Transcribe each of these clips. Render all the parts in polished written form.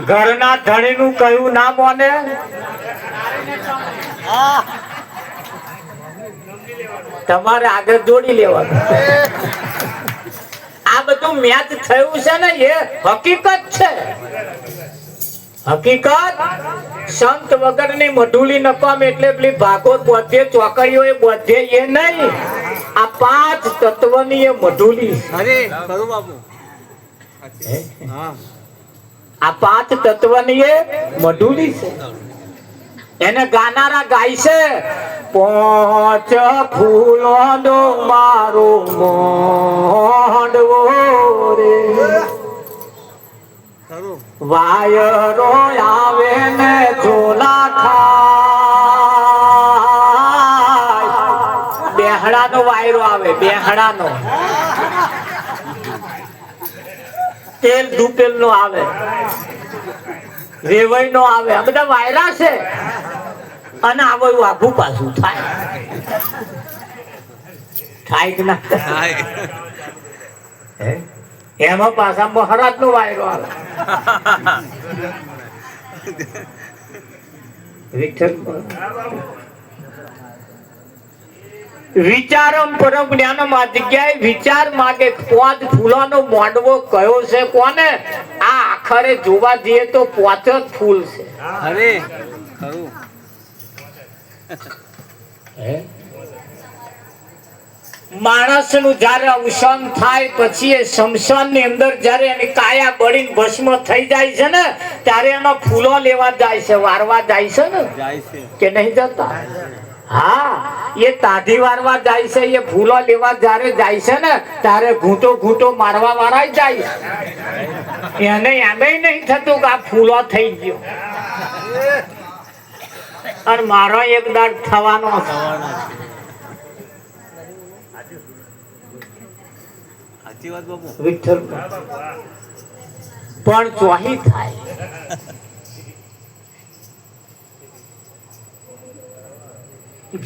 ઘરના ધણી નું કયું ના મોને? તમારે આગળ જોડી લેવાનું. આ બધું મેચ થયું છે ને એ હકીકત છે. હકીકત સંત વગરની મઢુલી નકામ એટલે પેલી ભાગવત બધે ચોકડીઓ એ બધે એ નહીં. આ પાંચ તત્વની એ મઢુલી. આ પાંચ તત્વની એ મઢુલી છે. એને ગાનારા ગાય છે પોચ ફૂલોનો મારો મોંડવો રે, વાયરો આવે ને ઝોલા ખાય. બેહડાનો વાયરો આવે, બેહડાનો. તેલ દુપેલ નો આવે, રેવઈ નો આવે. આ બધા વાયરા છે. અને આવું આઘું પાછું થાય. થાય કે ના થાય? એમાં પાછા મહારાજ નો વાયરો આવે. વિચારમ પરમ જ્ઞાનમ આ જગ્યાએ વિચાર માગે પાંચ ફૂલોનો મોંડવો કયો છે કોને? આ આખરે જોવા જઈએ તો પાંચ જ ફૂલ છે. અરે ખરું. માણસ નું જયારે અવસાન થાય પછી એ શમશાન ની અંદર જયારે એની કાયા બળીને ભસ્મ થઈ જાય છે ને ત્યારે એનો ફૂલો લેવા જાય છે, વારવા જાય છે ને કે નહીં જતા? હા, એ તાઢી વારવા જાય છે, એ ફૂલો લેવા જયારે જાય છે ને ત્યારે ઘૂંટો ઘૂંટો મારવા વાળા જાય. એને એમ નહીં થતું કે આ ફૂલો થઈ ગયો અને મારો એક દાડ થવાનો. પણ ચોહી થાય.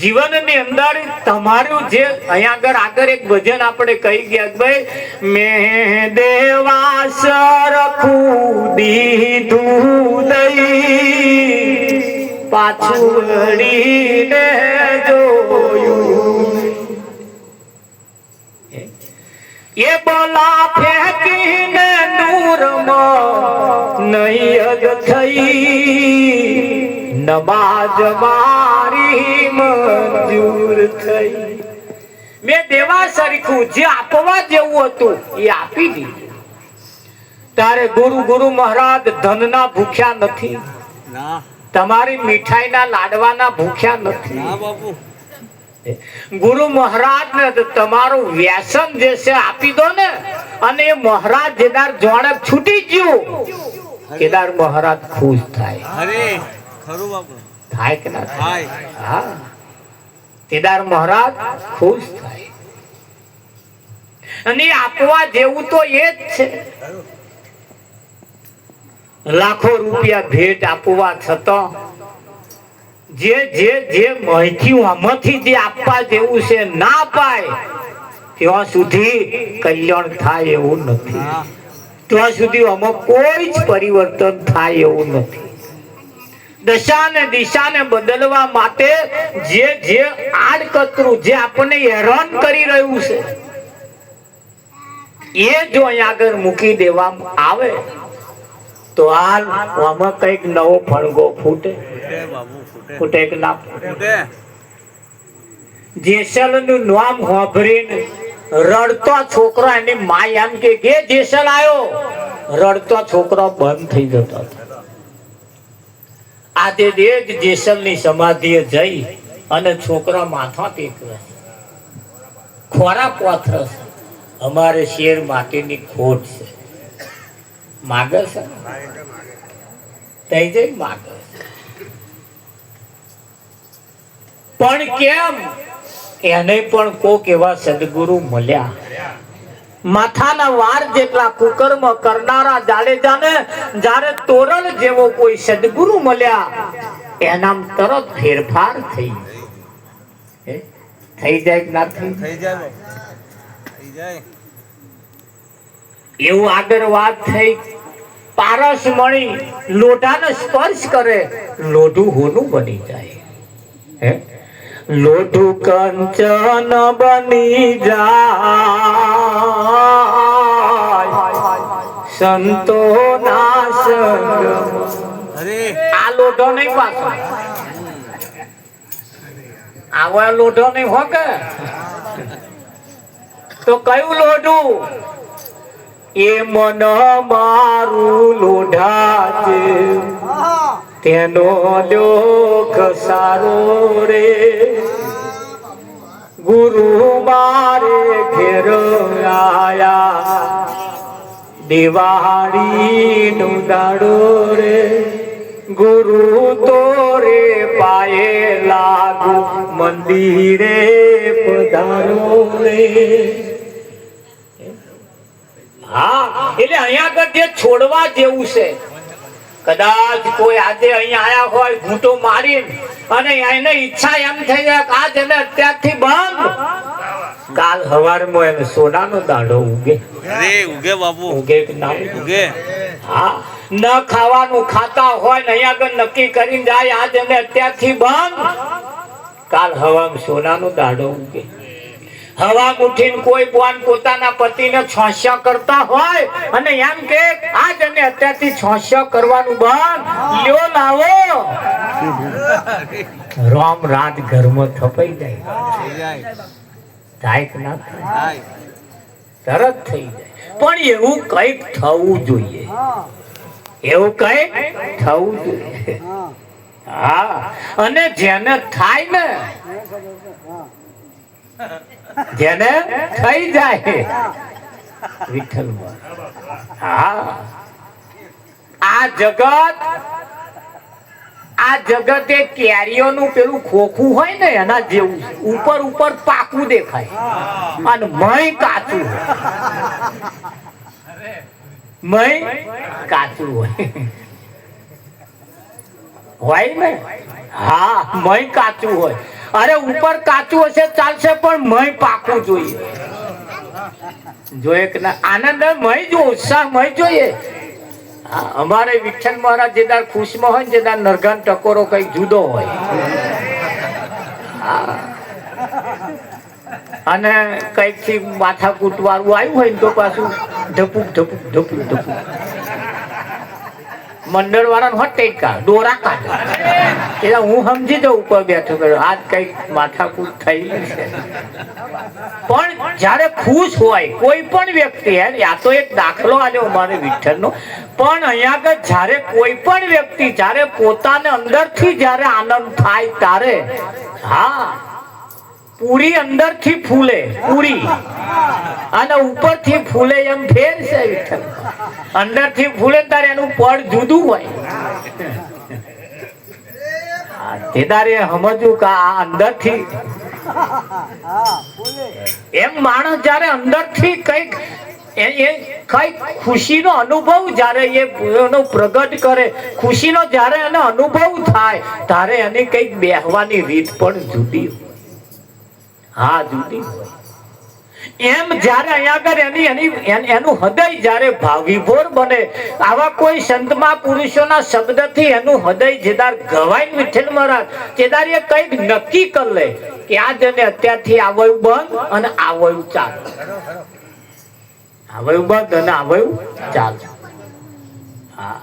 જીવનની અંદર તમારું જે અહીંયા આગળ એક ભજન આપણે કહી ગયા ભાઈ, મેં દેવાસ રખું દીધું દઈ, પાછું વળીને જોયું. એ બોલા ફેંકીને નૂરમાં નૈયદ થઈ, નમાજ મારી મંજૂર થઈ. મેં દેવા સરખું જે આપવા જેવું હતું એ આપી દીધું. તારે ગુરુ ગુરુ મહારાજ ધનના ભૂખ્યા નથી, તમારી મીઠાઈના લાડવાના ભૂખ્યા નથી. ગુરુ મહારાજ ને તમારું વ્યસન જે છે આપી દો ને, અને એ મહારાજ જેદાર જોણક છૂટી ગયું કેદાર મહારાજ ખુશ થાય. અરે ખરું બાપુ. થાય કે ના થાય? હા, કેદાર મહારાજ ખુશ થાય. અને આપવા જેવું તો એ જ છે. લાખો રૂપિયા ભેટ આપવા છતાં જે જે જે માહિતી આમાંથી જે આપવા જેવું છે ના પાય ત્યાં સુધી કલ્યાણ થાય એવું નથી. ત્યાં સુધી આમાં કોઈ જ પરિવર્તન થાય એવું નથી. દશા ને દિશા ને બદલવા માટે જે જે આડકતરું જે આપણને હેરાન કરી રહ્યું છે એ જો અહીંયા આગળ મૂકી દેવામાં આવે તો હાલ આમાં કઈક નવો ફણગો ફૂટે. ફૂટે કે ના ફૂટે? જેસલ નું નામ સાંભળીને રડતો છોકરો એની માય એમ કે જેસલ આવ્યો, રડતો છોકરો બંધ થઈ જતો. આજે જ જેસલ ની સમાધિએ જઈ અને છોકરા માથા ટેકવે, ખોરા પોથરસ, અમારે શેર માટીની ખોટ છે, માગે છે તઈ જઈ માગે. પણ કેમ? એને પણ કોક એવા સદગુરુ મળ્યા. માથાના વાર જેટલા કુકર્મ કરનારા જાડેજાને જ્યારે તોરણ જેવો કોઈ સદગુરુ મળ્યા એનામ તરત ફેરફાર થઈ જાય કે ના થઈ જાય? એવું આગળ વાત થઈ, પારસ મણી લોઢાને સ્પર્શ કરે, લોઢું હોનું બની જાય. હે લોઢું કંચન બની જાય સંતો ના સંગ. આ લોઢો નહીં પાછો, આવો લોઢો નહીં હો કે. તો કયું લોઢું? એ મન મારું લોઢા છે, તેનો લોક સારો રે. ગુરુ મારે ઘેર આયા, દિવાળી નું દાડો રે. ગુરુ તોરે પાયે લાગુ, મંદિરે પધારો રે. હા, એટલે અહીંયા આગળ જે છોડવા જેવું છે. કદાચ કોઈ આજે અહીંયા આયા હોય ઘૂંટો મારી અને એને ઈચ્છા એમ થઈ જાય કે આજ એને અત્યારથી બંધ, કાલ હવારમાં એને સોનાનો દાડો ઉગે. અરે ઉગે બાપુ, ઉગે કે ના ઉગે? હા, ન ખાવાનું ખાતા હોય ને અહીંયા આગળ નક્કી કરીને જાય આજ એને અત્યારથી બંધ, કાલ હવામાં સોનાનો દાડો ઉગે. હવા ઉઠીને કોઈ બોન પોતાના પતિને છોસ્યા કરતા હોય અને એમ કે આજ અને અત્યારથી છોસ્યા કરવાનું બંધ, લ્યો લાવો, રામ રાત ઘરમાં થપાઈ જાય. થાય કે ના થાય? તરત થઈ જાય. પણ એવું કઈક થવું જોઈએ, એવું કઈક થવું જોઈએ. હા, અને જેને થાય ને, જેને થઈ જાય વિઠ્ઠલ. હા, આ જગત એ કેરીઓનું પેલું ખોખું હોય ને એના જેવું, ઉપર ઉપર પાકું દેખાય અને મય કાચું હોય. મય કાચું હોય ને. હા, મય કાચું હોય. અરે ઉપર કાચું હશે ચાલશે, પણ મય પાકવું જોઈએ. જોઈએ કે ના? આનંદ મય જો, ઉત્સાહ મય જોઈએ. અમારે વિઠ્ઠલ મહારાજ જેદાર ખુશમાં હોય ને જેદાર નરગાન ટકોરો કઈક જુદો હોય. અને કઈક થી માથા કૂટવાળું આવ્યું હોય ને તો પાછું ઢપુક ઢપુક ઢપુક ઢપુક મંડળ વાળા હટેકા દોરા કાઢે. એટલે હું સમજી જાઉં ઉપર બેઠો કર્યો આજ કઈક માથાકૂટ થઈ છે. પણ જયારે ખુશ હોય કોઈ પણ વ્યક્તિ, આ તો એક દાખલો આલ્યો અમારે વિઠ્ઠલનો, પણ અહીંયા આગળ જયારે કોઈ પણ વ્યક્તિ જયારે પોતાને અંદરથી જયારે આનંદ થાય ત્યારે, હા, પૂરી અંદરથી ફૂલે, પૂરી અને ઉપરથી ફૂલે એમ ફેર છે વિઠ્ઠલ. અંદરથી ફૂલે ત્યારે એનું પડ જુદું હોય. તેદારે સમજવું કે આ અંદરથી એમ માણસ જયારે અંદરથી કઈક ખુશીનો અનુભવ જયારે એનો પ્રગટ કરે, ખુશીનો જયારે એને અનુભવ થાય ત્યારે એની કઈક બેહવાની રીત પણ જુદી હોય. હા, જુદી હોય. એમ જયારે અહીંયા આગળ એનું હૃદય જયારે ભાવિભોર બને, આવા કોઈ સંત મહાપુરુષોના શબ્દથી એનું હૃદય જેદાર ગવાય વિઠ્ઠલ મહારાજ, તેદાર એ કઈક નક્કી કરી લે કે આ જને અત્યારથી આવયું બંધ અને આવયું ચાલુ, આવયું બંધ અને આવયું ચાલુ. હા,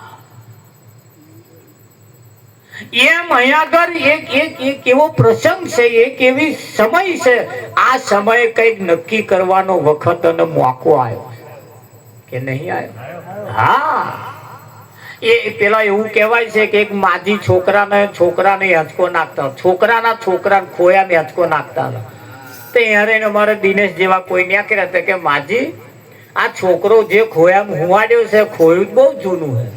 એમ અહીંયા આગળ એક એવો પ્રસંગ છે, એક એવી સમય છે. આ સમયે કઈક નક્કી કરવાનો વખત અને મોકો આવ્યો કે નહીં આવ્યો? હા, એ પેલા એવું કહેવાય છે કે એક માજી છોકરાને હેંચકો નાખતા, છોકરાને ખોયાને હેંચકો નાખતા હતા. તો યારે અમારે દિનેશ જેવા કોઈ ન્યા કર્યા હતા કે માજી આ છોકરો જે ખોયામાં હુવાડ્યો છે, ખોયું બહુ જૂનું છે,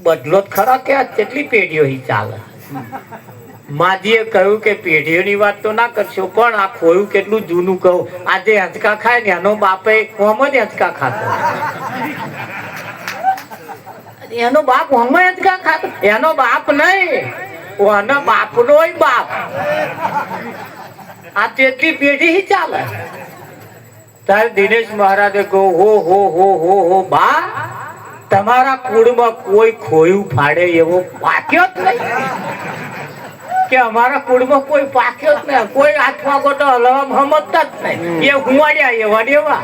બદલો જ ખરા કે આ કેટલી પેઢીઓ ચાલે. માજીએ કહ્યું કે પેઢીઓની વાત તો ના કરશો, પણ આ ખોયું કેટલું જૂનું કહું. આજે હંચકા ખાય ને એનો બાપે ઓમ જ હંચકા ખાતો, એનો બાપ ઓમ હંચકા ખાતો, એનો બાપ નહીં, એનો બાપનો બાપ. આ તેટલી પેઢી ચાલે. તારે દિનેશ મહારાજે કહ્યું, હો બા, તમારા કુળમાં કોઈ ખોયું ફાડે એવો પાક્યો જ નહીં કે અમારા કુળમાં કોઈ પાક્યો જ નહીં, કોઈ હાથમાં ગોટો હલવામાં સમજતા જ નહીં, એ હુવાડ્યા એવા ને એવા.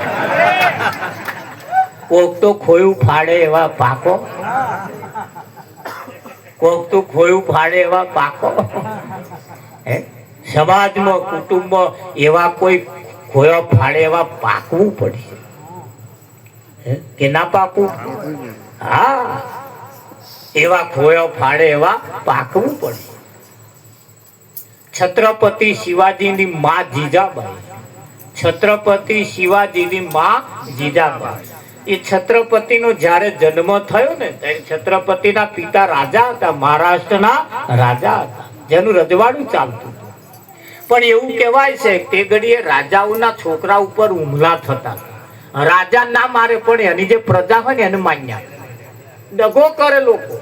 કોક તો ખોયું ફાડે એવા પાકો, કોક તો ખોયું ફાડે એવા પાકો. સમાજમાં કુટુંબમાં એવા કોઈ ખોયો ફાડે એવા પાકવું પડશે કે ના પાકવું? હા, એવા ખોયો ફાડે એવા પાકવું પડશે. છત્રપતિ શિવાજીની માં જીજાબાઈ, છત્રપતિ શિવાજીની માં જીજાબાઈ, એ છત્રપતિનો જ્યારે જન્મ થયો ને ત્યારે છત્રપતિના પિતા રાજા હતા, મહારાષ્ટ્રના રાજા હતા, જેનું રજવાડું ચાલતું હતું. પણ એવું કહેવાય છે તે ઘડીએ રાજાઓના છોકરા ઉપર હુમલા થતા. રાજા ના મારે પણ એની જે પ્રજા હોય ને એને માન્યા. દગો કરે લોકો,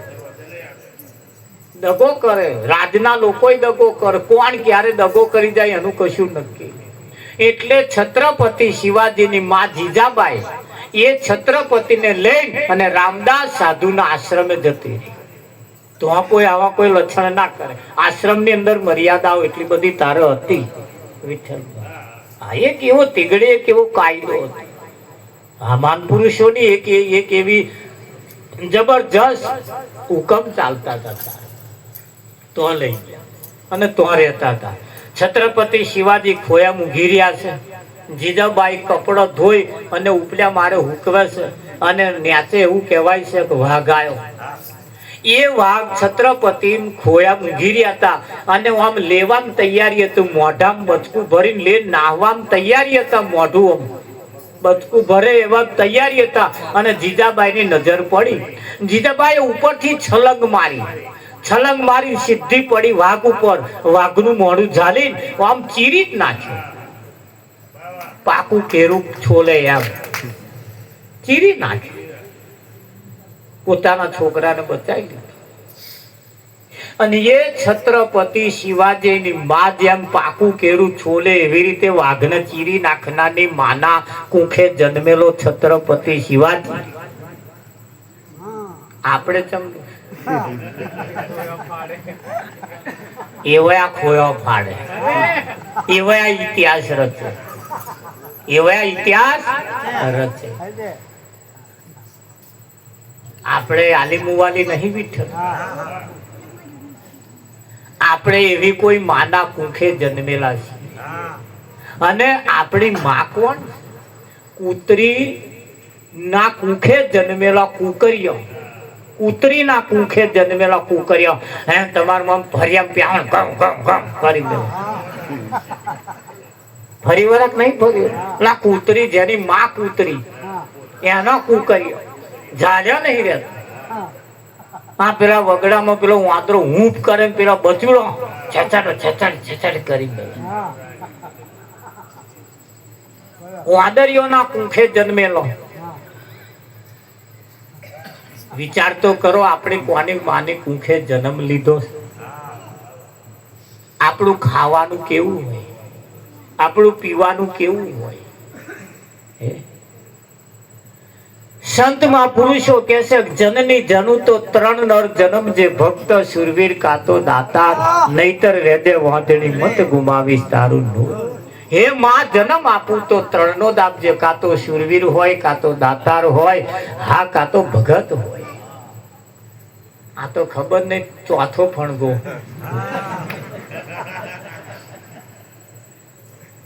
દગો કરે, રાજના લોકો દગો કરે. કોણ ક્યારે દગો કરી જાય એનું કશું નક્કી. એટલે છત્રપતિ શિવાજીની માં જીજાબાઈ એ છત્રપતિને લઈને અને રામદાસ સાધુના આશ્રમે જતી રહી. તો કોઈ આવા કોઈ લક્ષણ ના કરે. આશ્રમની અંદર મર્યાદાઓ એટલી બધી તારે હતી વિઠ્ઠલ. હા, એક એવો તીગડે, એક એવો કાયદો હતો. આ મહાન પુરુષોની એક એવી જબરજસ્ત હુકમ ચાલતા હતા. તો લઈ ગયા અને તો રહેતા હતા. છત્રપતિ શિવાજી ખોયા મૂંઘી રહ્યા છે. જીજાબાઈ કપડો ધોઈ અને ઉપલ્યા મારે હુકવે છે અને ન્યાચે એવું કહેવાય છે કે વાઘ આવ્યો. એ વાઘ છત્રપતિ ખોયા મૂંઘી રહ્યા હતા અને આમ લેવામાં તૈયારી હતું. મોઢામાં બચકું ભરીને લે નાહવામાં તૈયારી હતા. મોઢું બચકું ભરે એવા તૈયારી હતા અને જીજાબાઈની નજર પડી. જીજાબાઈ ઉપરથી છલંગ મારી સીધી પડી વાઘ ઉપર. વાઘનું મોઢું ઝાલીને આમ ચીરી જ નાખ્યું. પાકું કેરું છોલે એમ ચીરી નાખ્યું. પોતાના છોકરાને બચાવી લીધો. અને એ છત્રપતિ શિવાજીની માં જેમ પાકું કેરું છોલે એવી રીતે વાઘને ચીરી નાખનારની માના કુખે જન્મેલો છત્રપતિ શિવાજી. આપણે એવા ખોયો ફાડે, એવા ઇતિહાસ રચે, એવા ઇતિહાસ રચે. આપણે આલીમુવાલી નહીં વિઠ્ઠલ. આપણે એવી કોઈ માના કુખે જન્મેલા છીએ. અને આપણી માં કોણ? કૂતરી ના કુખે જન્મેલા કુકરીઓ, કૂતરી ના કુખે જન્મેલા કુકરીઓ. હે તમારું આમ ફરિયામ પ્યાણ ગમ ગમ ગમ કરી દે. ફરી વરક નહીં ફર્યું. ના કૂતરી જેની માં કૂતરી એના કુકરીઓ જાજા નહીં રહેતા. આ પેલા વગડામાં પેલો વાંદરો હૂંફ કરે, પેલા બચુડો છછડ કરી દે. વાદળીઓના કુખે જન્મેલો. વિચાર તો કરો, આપણે કોની માની કુખે જન્મ લીધો. આપણું ખાવાનું કેવું હોય, આપણું પીવાનું કેવું હોય. સંત મહાપુરુષો કહે છે જનની જનુ તો ત્રણ નર જન્મ જે ભક્ત સુરવીર કાતો દાતાર નહીતર રેદે વાંધણી મત ગુમાવીશ તારું નૂર. હે માં જન્મ આપું તો ત્રણ નો જ આપજે. કાતો સુરવીર હોય, કાતો દાતાર હોય, હા કાતો ભગત હોય. આ તો ખબર નહીં ચોથો ફણગો.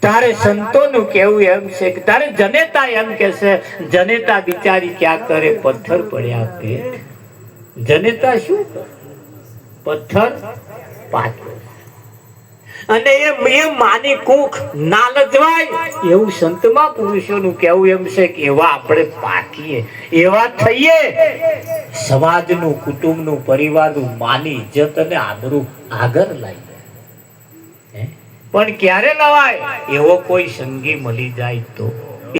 તારે સંતોનું કેવું એમ છે કે તારે જનેતા એમ કે છે, જનેતા બિચારી ક્યાં કરે પથ્થર પડ્યા પેટ. જનેતા શું કરે? પથ્થર પાછો. અને એ માની કુખ ના લજવાય એવું સંતમાં પુરુષોનું કેવું એમ છે કે એવા આપણે પાકીએ, એવા થઈએ. સમાજનું, કુટુંબનું, પરિવારનું માની ઇજ્જત અને આબરૂ આગળ લાવી. પણ ક્યારે લવાય? એવો કોઈ સંગી મળી જાય તો.